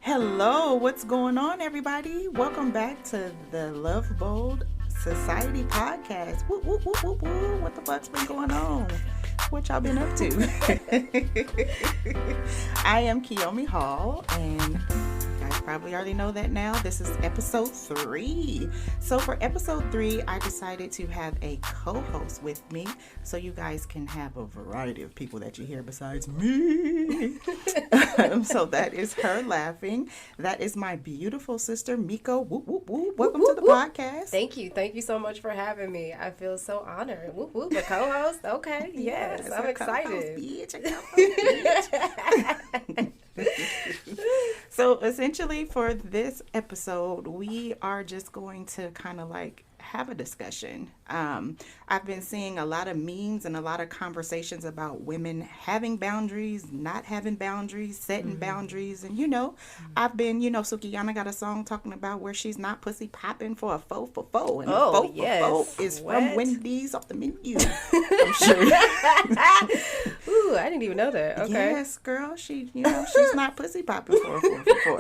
Hello, what's going on, everybody? Welcome back to the Love Bold Society podcast. Woo, woo, woo, woo, woo. What the fuck's been going on? What y'all been up to? I am Kiyomi Hall, and you guys probably already know that now. This is episode 3. So for episode 3, I decided to have a co-host with me so you guys can have a variety of people that you hear besides me. So that is her laughing. That is my beautiful sister, Meiko. Whoop, whoop, whoop. Welcome to the podcast. Thank you. Thank you so much for having me. I feel so honored. Whoop, whoop. A co-host? Okay. Yes, I'm excited. Bitch. So essentially for this episode, we are just going to kind of like have a discussion. I've been seeing a lot of memes and a lot of conversations about women having boundaries, not having boundaries, setting boundaries. And, I've been, Sukiyana got a song talking about where she's not pussy popping for a foe for foe. And a foe for foe is from Wendy's off the menu. I'm sure. Ooh, I didn't even know that. Okay. Yes, girl. She's not pussy popping for a foe for four.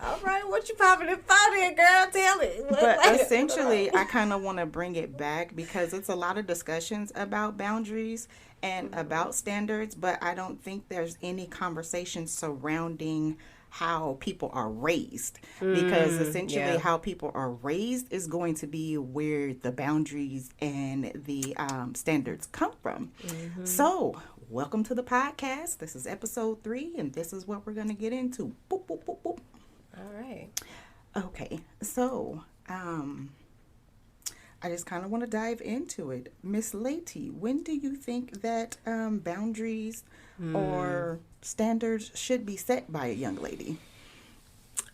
All right, what you popping in for there, girl? Tell it. But essentially, I kind of want to bring it back because it's a lot of discussions about boundaries and about standards, but I don't think there's any conversation surrounding how people are raised, because essentially how people are raised is going to be where the boundaries and the standards come from. So welcome to the podcast. This is episode 3, and this is what we're going to get into. Boop, boop, boop, boop. All right. Okay, so I just kind of want to dive into it. Miss Lady, when do you think that boundaries or standards should be set by a young lady?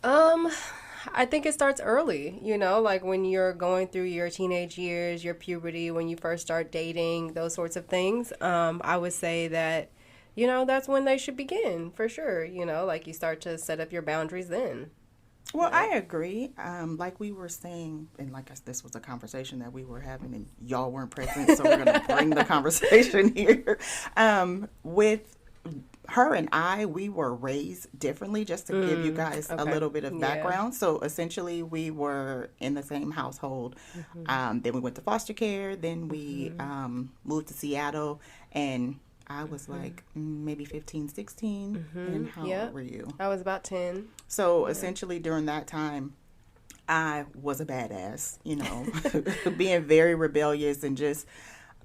I think it starts early, like when you're going through your teenage years, your puberty, when you first start dating, those sorts of things. I would say that that's when they should begin, for sure. Like you start to set up your boundaries then. Well, I agree. Like we were saying, and like this was a conversation that we were having and y'all weren't present, so we're going to bring the conversation here. With her and I, we were raised differently, just to give you guys a little bit of background. So essentially, we were in the same household. Then we went to foster care. Then we moved to Seattle, and I was like maybe 15, 16. And how old were you? I was about 10. So essentially during that time, I was a badass, being very rebellious and just...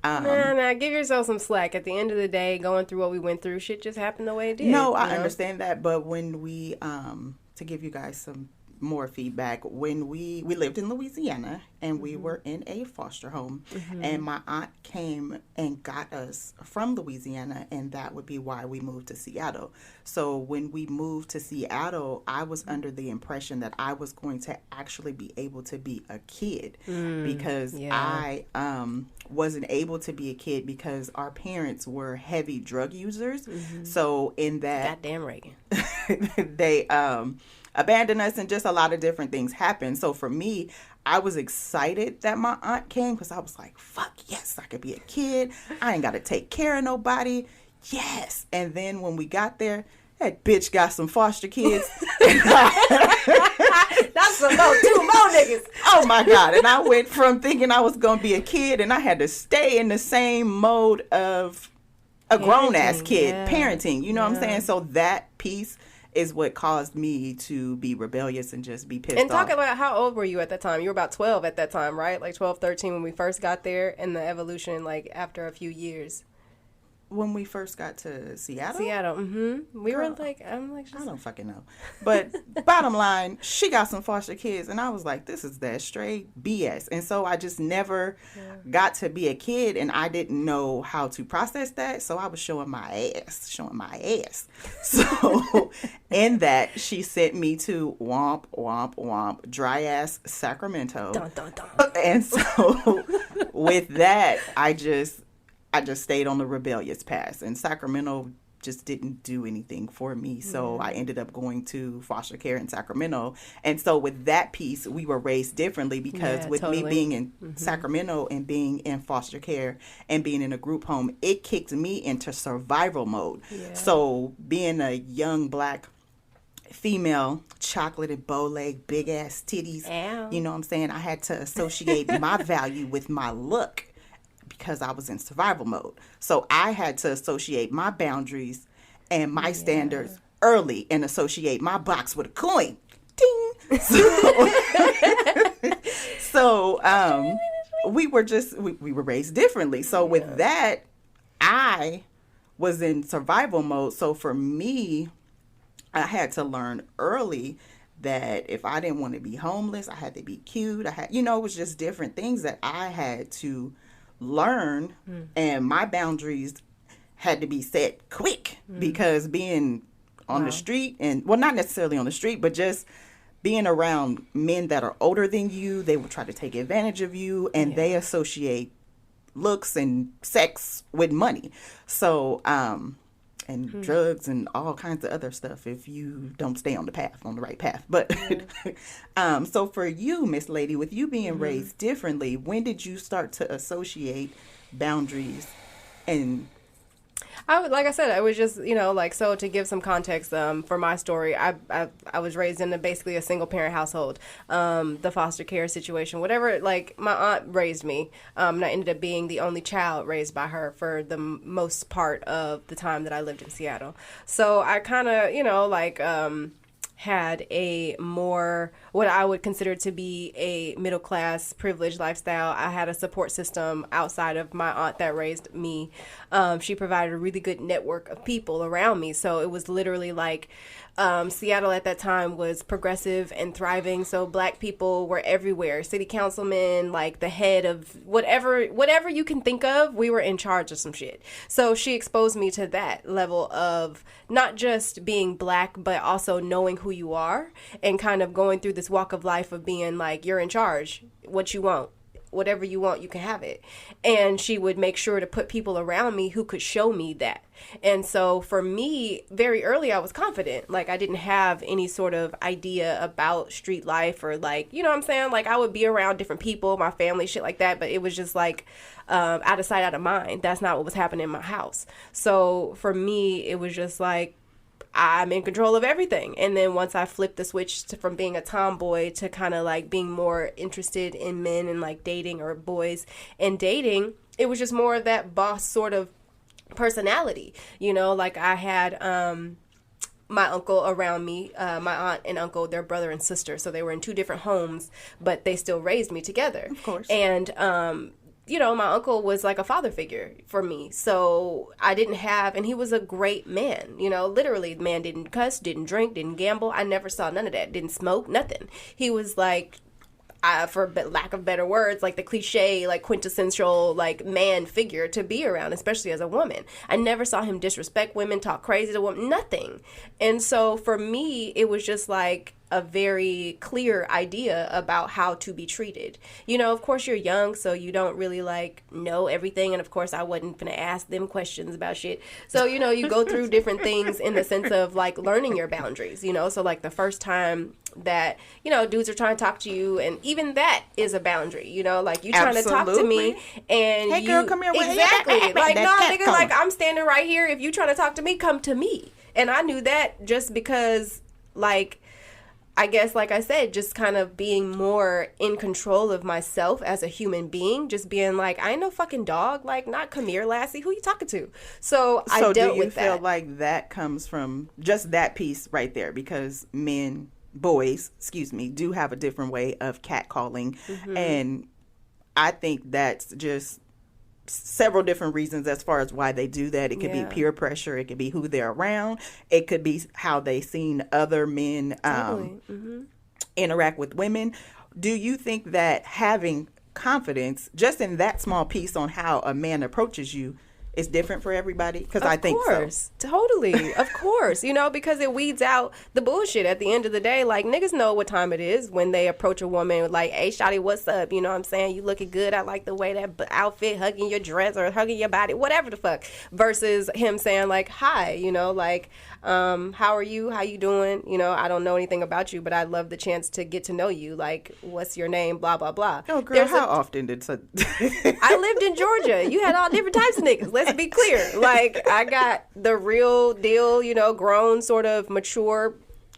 Nah, give yourself some slack. At the end of the day, going through what we went through, shit just happened the way it did. No, I understand that. But when we, to give you guys some more feedback, when we lived in Louisiana and we were in a foster home, and my aunt came and got us from Louisiana, and that would be why we moved to Seattle. So when we moved to Seattle, I was under the impression that I was going to actually be able to be a kid, because I wasn't able to be a kid because our parents were heavy drug users. So in that, goddamn Reagan, they abandoned us, and just a lot of different things happened. So for me, I was excited that my aunt came because I was like, fuck yes, I could be a kid. I ain't got to take care of nobody. Yes. And then when we got there, that bitch got some foster kids. That's some more, 2 more niggas. Oh my God. And I went from thinking I was going to be a kid, and I had to stay in the same mode of a grown-ass kid, parenting. You know what I'm saying? So that piece is what caused me to be rebellious and just be pissed off. And talk about how old were you at that time? You were about 12 at that time, right? Like 12, 13 when we first got there, and the evolution, like, after a few years. When we first got to Seattle? We were like, I don't fucking know. But bottom line, she got some foster kids, and I was like, this is that straight BS. And so I just never got to be a kid, and I didn't know how to process that. So I was showing my ass. So in that, she sent me to womp, womp, womp, dry ass Sacramento. Dun, dun, dun. And so with that, I just stayed on the rebellious path, and Sacramento just didn't do anything for me. So I ended up going to foster care in Sacramento. And so with that piece, we were raised differently because me being in Sacramento and being in foster care and being in a group home, it kicked me into survival mode. Yeah. So being a young Black female, chocolate and bow leg, big ass titties. Ow. You know what I'm saying? I had to associate my value with my look because I was in survival mode. So I had to associate my boundaries and my standards early and associate my box with a coin. Ding. So we were raised differently. So with that, I was in survival mode. So for me, I had to learn early that if I didn't want to be homeless, I had to be cute. It was just different things that I had to learn, and my boundaries had to be set quick because being on the street, and well, not necessarily on the street, but just being around men that are older than you, they will try to take advantage of you, and they associate looks and sex with money. So, and drugs and all kinds of other stuff if you don't stay on the right path. But so for you, Miss Lady, with you being raised differently, when did you start to associate boundaries? And like I said, I was just, so to give some context for my story, I was raised in basically a single parent household, the foster care situation, whatever, like my aunt raised me, and I ended up being the only child raised by her for the most part of the time that I lived in Seattle. So I kind of, had a more what I would consider to be a middle class privileged lifestyle. I had a support system outside of my aunt that raised me. She provided a really good network of people around me. So it was literally like Seattle at that time was progressive and thriving. So Black people were everywhere. City councilmen, like the head of whatever you can think of, we were in charge of some shit. So she exposed me to that level of not just being Black, but also knowing who you are and kind of going through this walk of life of being like, you're in charge. What you want. Whatever you want, you can have it. And she would make sure to put people around me who could show me that. And so for me, very early, I was confident. Like, I didn't have any sort of idea about street life or like, you know what I'm saying? Like, I would be around different people, my family, shit like that. But it was just like out of sight, out of mind. That's not what was happening in my house. So for me, it was just like, I'm in control of everything. And then once I flipped the switch from being a tomboy to kind of like being more interested in men and like dating or boys and dating, it was just more of that boss sort of personality. Like I had my uncle around me, my aunt and uncle, their brother and sister. So they were in two different homes, but they still raised me together. Of course. And my uncle was like a father figure for me. So I didn't have, and he was a great man, literally the man didn't cuss, didn't drink, didn't gamble. I never saw none of that. Didn't smoke, nothing. He was like, for lack of better words, like the cliche, like quintessential, like man figure to be around, especially as a woman. I never saw him disrespect women, talk crazy to women, nothing. And so for me, it was just like a very clear idea about how to be treated. Of course you're young, so you don't really like know everything. And of course I wasn't gonna ask them questions about shit. So, you go through different things in the sense of like learning your boundaries, so like the first time that, dudes are trying to talk to you, and even that is a boundary, like you trying to talk to me and hey girl, come here. Exactly. Like, no, nigga, like I'm standing right here. If you trying to talk to me, come to me. And I knew that just because, like, I guess, like I said, just kind of being more in control of myself as a human being, just being like, I ain't no fucking dog, like, not come here, lassie, who you talking to? So I dealt with that. Do you feel like that comes from just that piece right there? Because boys, do have a different way of catcalling. And I think that's just several different reasons as far as why they do that. It could be peer pressure. It could be who they're around. It could be how they seen other men interact with women. Do you think that having confidence just in that small piece on how a man approaches you is different for everybody? Because I think so. Totally. Of course. Because it weeds out the bullshit at the end of the day. Like, niggas know what time it is when they approach a woman like, hey, shawty, what's up? You know what I'm saying? You looking good. I like the way that outfit, hugging your dress or hugging your body, whatever the fuck. Versus him saying like, hi, like, how are you? How you doing? I don't know anything about you, but I'd love the chance to get to know you. Like, what's your name? Blah, blah, blah. Oh, girl, how often did so? I lived in Georgia. You had all different types of niggas. Let's be clear. Like, I got the real deal, grown, sort of mature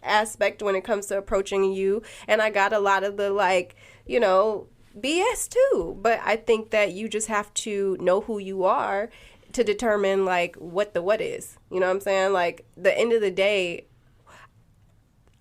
aspect when it comes to approaching you, and I got a lot of the, like, you know, BS too. But I think that you just have to know who you are to determine, like, what the what is. You know what I'm saying? Like, the end of the day,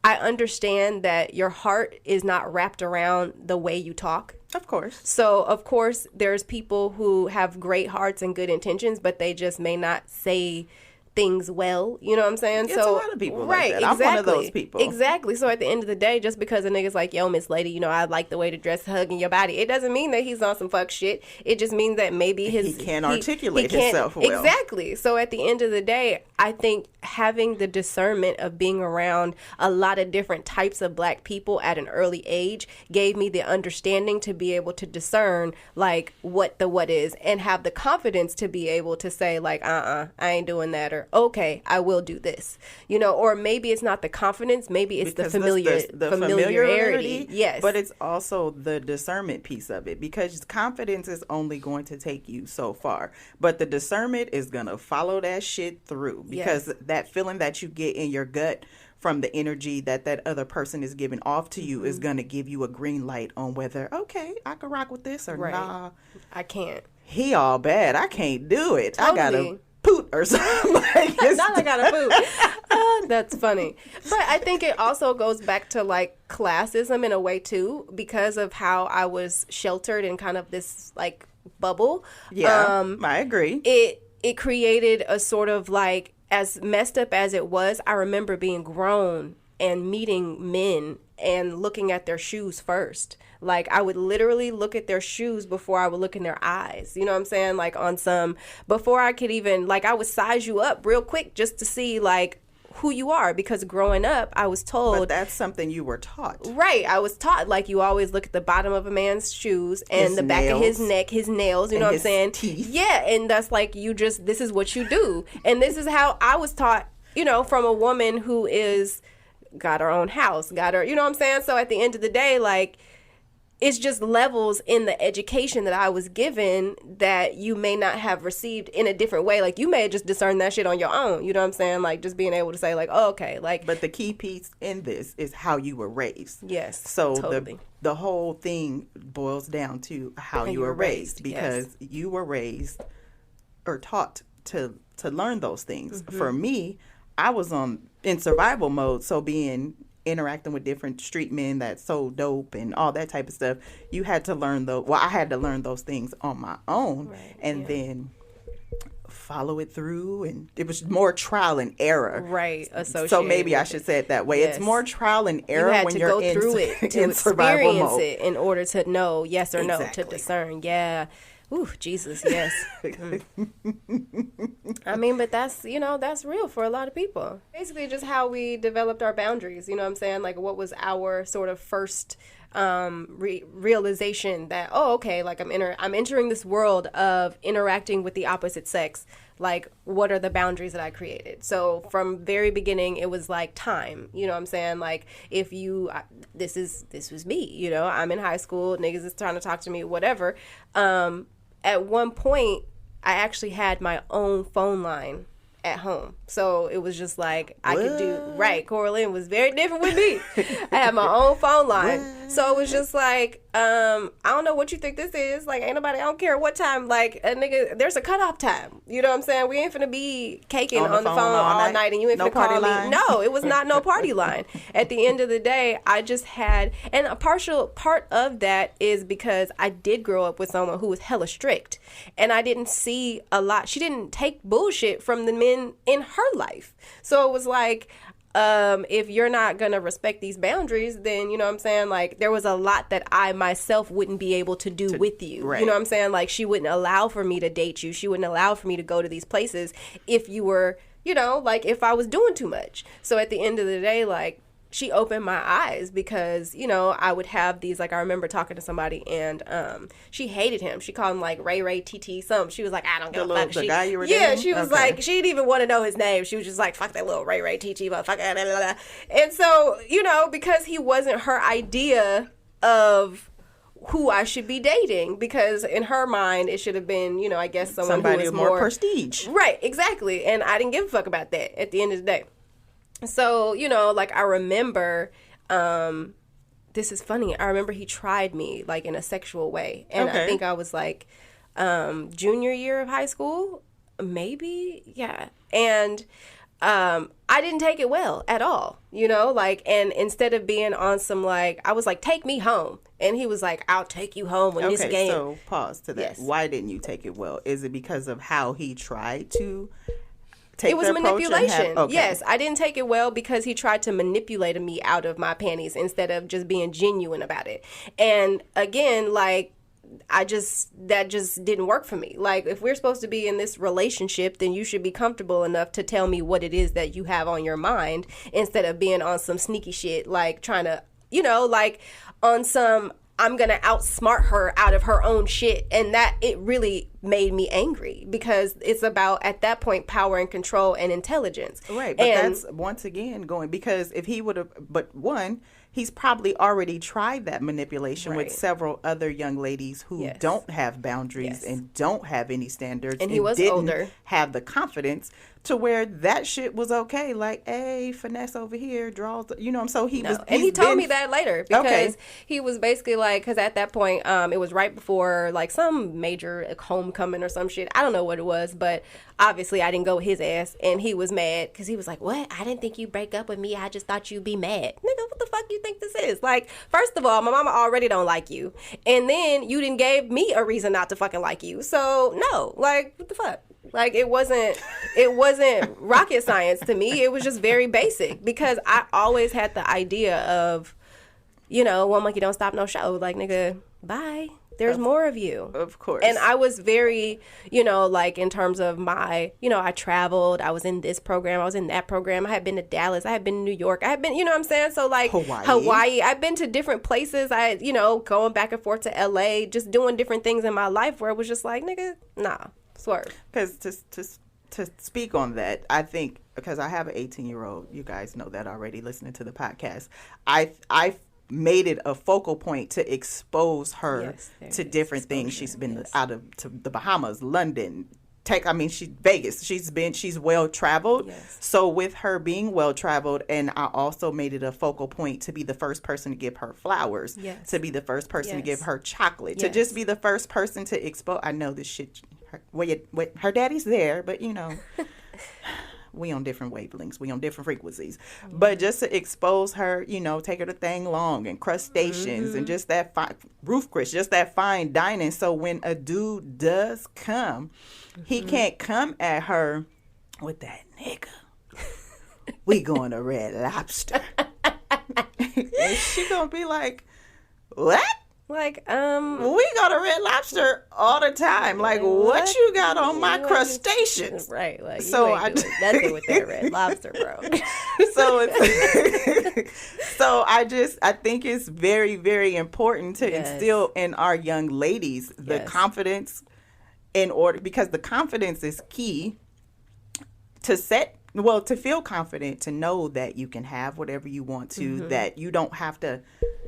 I understand that your heart is not wrapped around the way you talk. Of course. So, of course, there's people who have great hearts and good intentions, but they just may not say things well. You know what I'm saying? It's a lot of people like that. Exactly. I'm one of those people. Exactly. So at the end of the day, just because a nigga's like, yo, Miss Lady, you know, I like the way to dress, hugging your body, it doesn't mean that he's on some fuck shit. It just means that maybe he can't articulate himself well. Exactly. So at the end of the day, I think having the discernment of being around a lot of different types of black people at an early age gave me the understanding to be able to discern, like, what the what is, and have the confidence to be able to say, like, I ain't doing that, or okay, I will do this, you know. Or maybe it's not the confidence, maybe it's because the familiarity. Yes, but it's also the discernment piece of it, because confidence is only going to take you so far, but the discernment is gonna follow that shit through, because that feeling that you get in your gut from the energy that other person is giving off to you is going to give you a green light on whether, okay, I can rock with this, or nah, I can't. He all bad. I can't do it. Totally. I gotta poot or something. Like, not I gotta poop. That's funny. But I think it also goes back to, like, classism in a way too, because of how I was sheltered in kind of this, like, bubble. Yeah, I agree. It created a sort of, like, as messed up as it was, I remember being grown and meeting men and looking at their shoes first. Like, I would literally look at their shoes before I would look in their eyes. You know what I'm saying? Like, on some, before I could even, like, I would size you up real quick just to see, like, who you are, because growing up I was told. But that's something you were taught. Right. I was taught, like, you always look at the bottom of a man's shoes and his the back nails, of his neck, his nails, you know what I'm saying? Teeth. Yeah, and that's like, you just, this is what you do. And this is how I was taught, you know, from a woman who is got her own house, got her, you know what I'm saying? So at the end of the day, like, it's just levels in the education that I was given that you may not have received in a different way. Like, you may have just discerned that shit on your own. You know what I'm saying? Like, just being able to say, like, oh, okay. Like, but the key piece in this is how you were raised. Yes. So totally. the whole thing boils down to how you were raised, because you were raised or taught to learn those things. Mm-hmm. For me, I was in survival mode. So interacting with different street men that sold dope and all that type of stuff, you had to learn I had to learn those things on my own, right, and then follow it through, and it was more trial and error. Right. So maybe I should say it that way. Yes. It's more trial and error when you're go through it to experience it in order to know yes or no, to discern. Yeah. Ooh, Jesus, yes. I mean, but that's, you know, that's real for a lot of people. Basically just how we developed our boundaries, you know what I'm saying? Like, what was our sort of first realization that, oh, okay, like, I'm entering this world of interacting with the opposite sex. Like, what are the boundaries that I created? So from very beginning, it was like time, you know what I'm saying? Like, if you, this was me, you know, I'm in high school, niggas is trying to talk to me, whatever. At one point, I actually had my own phone line at home. So it was just like, I could do, right, Coraline was very different with me. I had my own phone line. What? So it was just like, I don't know what you think this is. Like, ain't nobody, I don't care what time, like, a nigga, there's a cutoff time. You know what I'm saying? We ain't finna be caking on the phone all night and you ain't finna call me. No, it was not no party line. At the end of the day, I just had, and a partial part of that is because I did grow up with someone who was hella strict. And I didn't see a lot. She didn't take bullshit from the men in her life. So it was like, if you're not going to respect these boundaries, then, you know what I'm saying? Like, there was a lot that I myself wouldn't be able to do with you. Right. You know what I'm saying? Like, she wouldn't allow for me to date you. She wouldn't allow for me to go to these places if you were, you know, like, if I was doing too much. So at the end of the day, like, she opened my eyes because, you know, I would have these, like, I remember talking to somebody and she hated him. She called him, like, Ray TT something. She was like, I don't give a fuck. The guy you were dating? Yeah, she was like, she didn't even want to know his name. She was just like, fuck that little Ray TT motherfucker. And so, you know, because he wasn't her idea of who I should be dating, because in her mind it should have been, you know, I guess somebody who was more prestige. Right, exactly. And I didn't give a fuck about that at the end of the day. So, like I remember, this is funny. I remember he tried me like in a sexual way. And I think I was like junior year of high school, maybe. Yeah. And I didn't take it well at all, and instead of being on some I was like, take me home. And he was like, I'll take you home when this game. So pause to that. Yes. Why didn't you take it well? Is it because of how he tried to take it was the manipulation. Yes, I didn't take it well because he tried to manipulate me out of my panties instead of just being genuine about it. And again, that just didn't work for me. If we're supposed to be in this relationship, then you should be comfortable enough to tell me what it is that you have on your mind instead of being on some sneaky shit, trying to, on some, I'm going to outsmart her out of her own shit. And that, it really made me angry because it's about, at that point, power and control and intelligence. Right. But that's, once again, because if he would have, he's probably already tried that manipulation with several other young ladies who don't have boundaries and don't have any standards. And he was didn't older. Have the confidence to where that shit was okay. Hey, finesse over here, draws, so he was. And he told me that later because he was basically because at that point, it was right before some major homecoming or some shit. I don't know what it was, but obviously I didn't go with his ass. And he was mad because he was like, what? I didn't think you'd break up with me. I just thought you'd be mad. Nigga, what the fuck you think this is? First of all, my mama already don't like you. And then you didn't gave me a reason not to fucking like you. So no, what the fuck? It wasn't rocket science to me. It was just very basic because I always had the idea of, one monkey don't stop no show. Nigga, bye. There's more of you. Of course. And I was very, in terms of my, I traveled. I was in this program. I was in that program. I had been to Dallas. I had been to New York. I had been, what I'm saying? So Hawaii. I've been to different places. Going back and forth to LA, just doing different things in my life where it was just nigga, nah, swerve. Because to speak on that, I think, because I have an 18-year-old, you guys know that already listening to the podcast, I made it a focal point to expose her to different things. She's been out to the Bahamas, London, she's Vegas. She's well traveled. Yes. So with her being well traveled, and I also made it a focal point to be the first person to give her flowers, to be the first person to give her chocolate, to just be the first person to expose. I know this shit. Her daddy's there, but we on different wavelengths. We on different frequencies. Mm-hmm. But just to expose her, take her to Thang Long and crustaceans and just that roof Chris, just that fine dining. So when a dude does come, he can't come at her with that nigga. We going to Red Lobster. And she gonna be like, what? We go to Red Lobster all the time. What you got on my crustaceans? Right. So I nothing with that Red Lobster, bro. I think it's very, very important to instill in our young ladies the confidence because the confidence is key to feel confident, to know that you can have whatever you want to, that you don't have to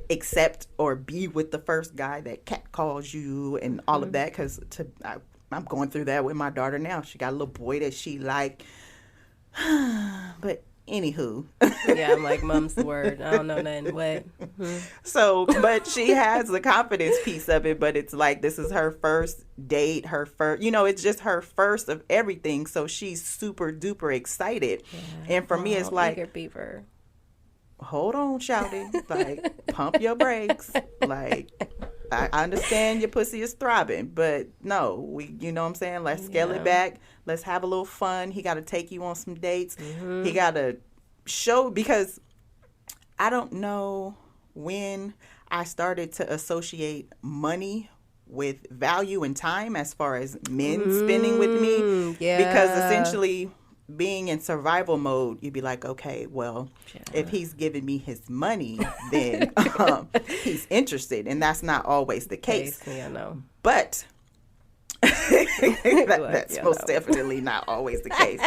accept or be with the first guy that catcalls you and all of that. Because I'm going through that with my daughter now. She got a little boy that she like. But anywho. Yeah, I'm like, mom's the word. I don't know nothing. What? So, but she has the confidence piece of it. But it's this is her first date, her first, it's just her first of everything. So she's super duper excited. Yeah. And for me, it's eager beaver. Hold on, shouty. Pump your brakes. I understand your pussy is throbbing, but no, you know what I'm saying? Let's scale it back. Let's have a little fun. He got to take you on some dates. Mm-hmm. He got to show, because I don't know when I started to associate money with value and time as far as men spending with me. Yeah. Because essentially, being in survival mode, you'd be like, okay, well, if he's giving me his money, then he's interested. And that's not always the case. Yeah, no. But that's most definitely not always the case.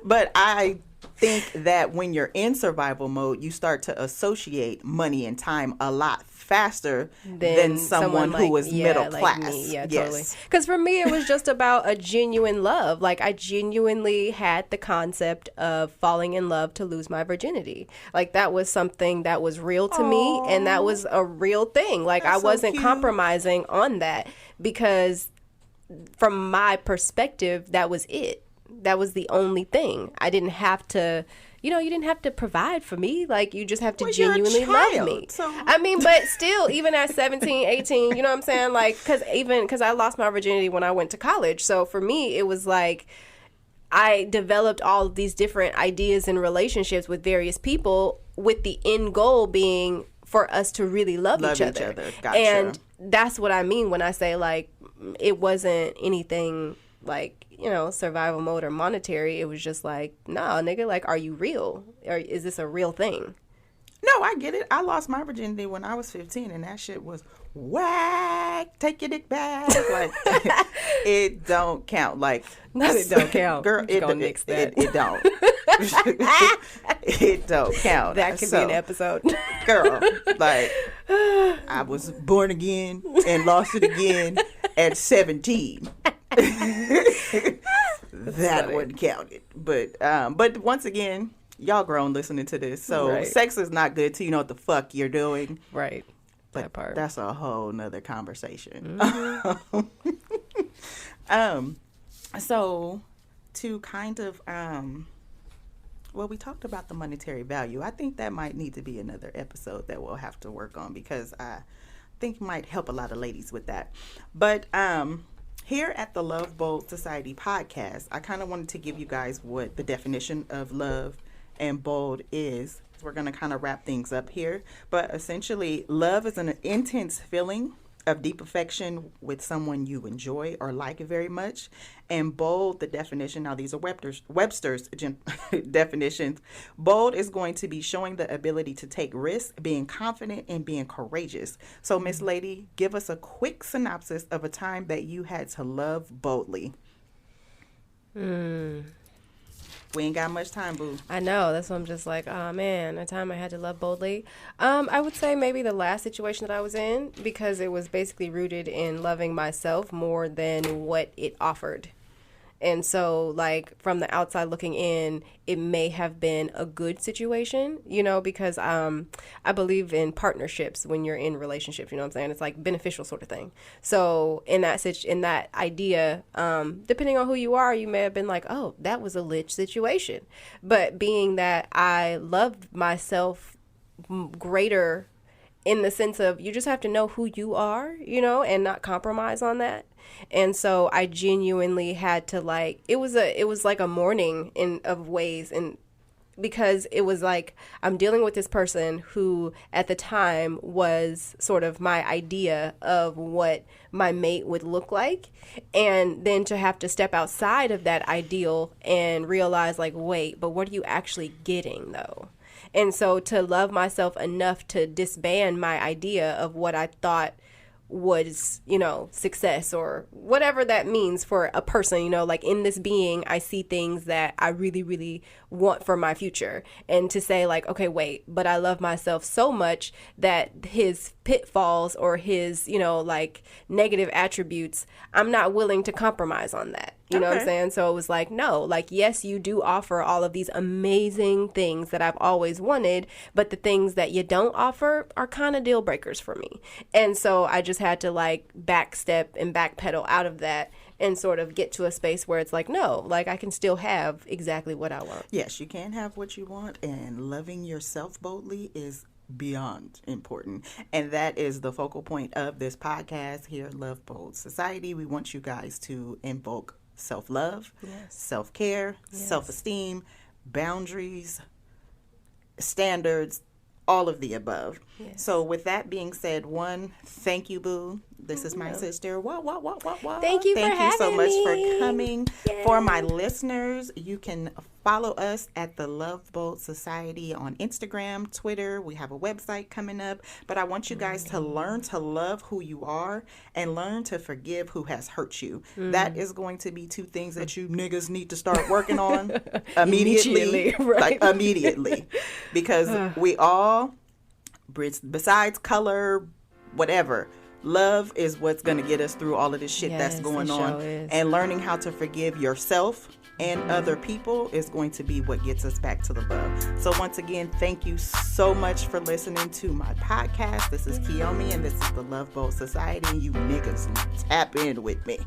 But I think that when you're in survival mode, you start to associate money and time a lot faster than someone who is middle class. Like me. Yeah, totally. Because for me, it was just about a genuine love. Like, I genuinely had the concept of falling in love to lose my virginity. Like, that was something that was real to me, and that was a real thing. Like, I wasn't compromising on that, because from my perspective, that was it. That was the only thing. I didn't have to, you didn't have to provide for me. Like, you just have to genuinely love me. So. I mean, but still, even at 17, 18, you know what I'm saying? Like, because I lost my virginity when I went to college. So for me, it was like, I developed all of these different ideas and relationships with various people, with the end goal being for us to really love each other. Gotcha. And that's what I mean when I say, like, it wasn't anything like, survival mode or monetary. It was just like, nah, nigga, like, are you real? Or is this a real thing? No, I get it. I lost my virginity when I was 15, and that shit was whack. Take your dick back. Like, it don't count. Like, not it don't count. Girl, it don't. It don't. It don't count. That could be an episode. Girl, like, I was born again and lost it again at 17. That wouldn't count it. But once again, y'all grown listening to this, so sex is not good till you know what the fuck you're doing. Right. But that part. That's a whole nother conversation. So to kind of well, we talked about the monetary value. I think that might need to be another episode that we'll have to work on, because I think it might help a lot of ladies with that. But here at the Love Bold Society podcast, I kind of wanted to give you guys what the definition of love and bold is. We're going to kind of wrap things up here. But essentially, love is an intense feeling of deep affection with someone you enjoy or like very much. And bold, the definition, now these are Webster's definitions. Bold is going to be showing the ability to take risks, being confident, and being courageous. So, Miss Lady, give us a quick synopsis of a time that you had to love boldly. We ain't got much time, boo. I know. That's why I'm just like, oh, man, a time I had to love boldly. I would say maybe the last situation that I was in, because it was basically rooted in loving myself more than what it offered. And so, like, from the outside looking in, it may have been a good situation, because I believe in partnerships when you're in relationships, you know what I'm saying? It's like beneficial sort of thing. So in that idea, depending on who you are, you may have been like, oh, that was a lit situation. But being that I loved myself greater in the sense of you just have to know who you are, and not compromise on that. And so I genuinely had to, like, it was like a mourning of ways, and because it was like I'm dealing with this person who at the time was sort of my idea of what my mate would look like, and then to have to step outside of that ideal and realize, like, wait, but what are you actually getting though? And so to love myself enough to disband my idea of what I thought was, success or whatever that means for a person, like in this being, I see things that I really, really want for my future. And to say, like, okay, wait, but I love myself so much that his pitfalls or his, like negative attributes, I'm not willing to compromise on that. You know what I'm saying? So it was like, no, like, yes, you do offer all of these amazing things that I've always wanted, but the things that you don't offer are kind of deal breakers for me. And so I just had to, like, backstep and backpedal out of that and sort of get to a space where it's like, no, like, I can still have exactly what I want. Yes, you can have what you want, and loving yourself boldly is beyond important. And that is the focal point of this podcast here at Love Bold Society. We want you guys to invoke self-love, self-care, self-esteem, boundaries, standards, all of the above. So with that being said, one, thank you, boo. This is my sister. Thank you for having me. Thank you so much for coming. Yay. For my listeners, you can follow us at the Love Boat Society on Instagram, Twitter. We have a website coming up. But I want you guys to learn to love who you are and learn to forgive who has hurt you. That is going to be two things that you niggas need to start working on immediately. Right. Like immediately. Because we all, besides color, whatever, love is what's going to get us through all of this shit that's going on. And learning how to forgive yourself and other people is going to be what gets us back to the love. So once again, thank you so much for listening to my podcast. This is Kiyomi, and this is the Love Boat Society, and you niggas tap in with me.